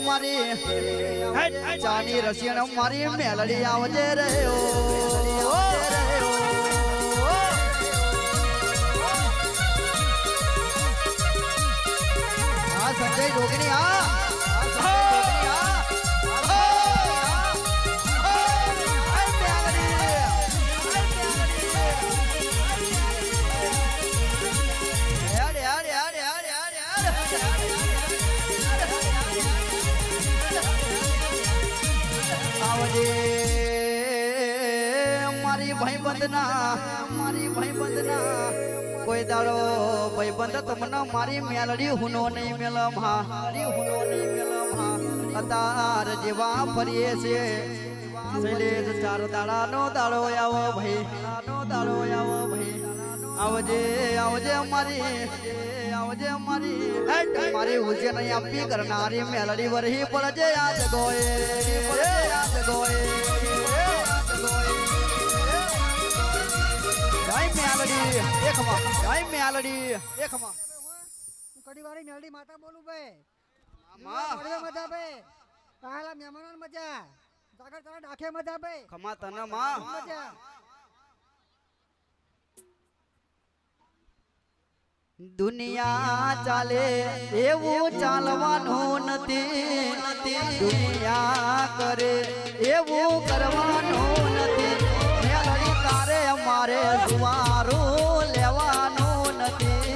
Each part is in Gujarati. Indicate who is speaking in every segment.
Speaker 1: મારી ચાની રસિયણ મારી મેલડી આવજે રે સંજય જોગણી મારી ભાઈબંધના કોઈ દાડો ભાઈબંધ તમને મારી મેલડી હુનો નહીં મેલમ અતાર જેવા ફરીએ છે શૈલેષ ચાર દાડાનો દાડો આવો ભાઈ આવજે મારી ઉજે નહીં આપી કરનારી મેલડી વરહી પડજે યાદ ગોએ
Speaker 2: કડીવાળી મેલડી માતા બોલું ભાઈ મજા ભાઈ કાલા મહેમાનો મજા જાગર તારા ડાખે મજા ભાઈ
Speaker 1: ખમા તને માં
Speaker 2: મજા
Speaker 1: દુનિયા ચાલે એવું ચાલવાનું નથી દુનિયા કરે એવું કરવાનું નથી મેલડી તારે અમારે જુવારું લેવાનું નથી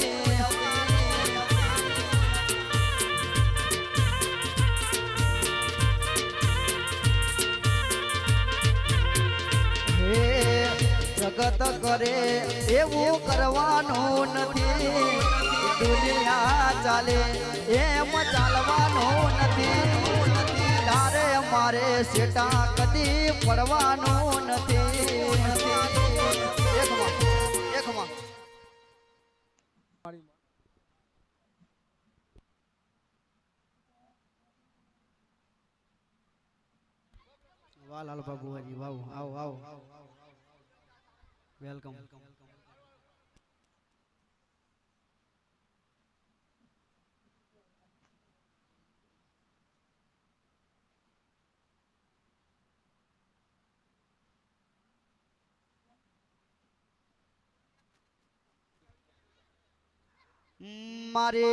Speaker 1: હે જગત કરે એવું કરવાનું નથી દુનિયા ચાલે એમ ચાલવાનું નથી તારે અમારે સેટા કદી પડવાનું નથી એકમાં વાહ લાલ બાબુ હજી વાવ આવો વેલકમ મારે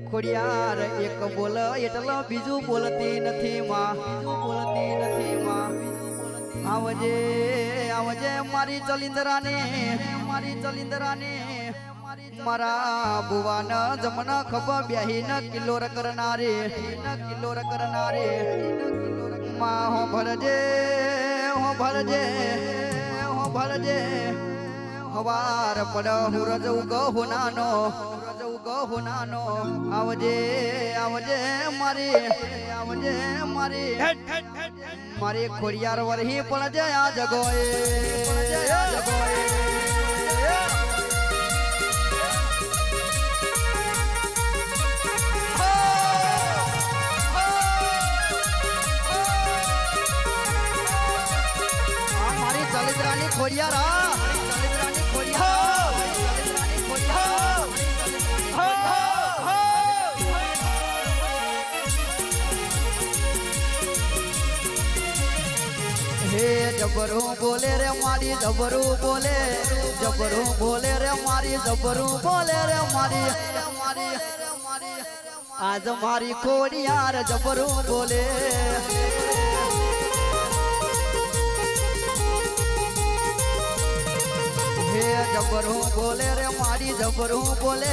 Speaker 1: ખોડિયાર એક બોલ એટલે બીજું બોલતી નથી માં આવજે મારી ચલિંદરાને મારા ભુવાન જમના ખભા બેહીન કિલ્લોર કરનારે માં હો ભરજે હવાર પડ હું રજઉ ગહુનાનો આવજે મારી ખોડિયાર વરહી પણ જય આ જગોએ મારી ચલિદ્રાની ખોડિયાર જબરું બોલે રે મારી જબરું બોલે રે મારી આજ મારી ખોડિયાર જબરું બોલે હે જબરું બોલે રે મારી જબરું બોલે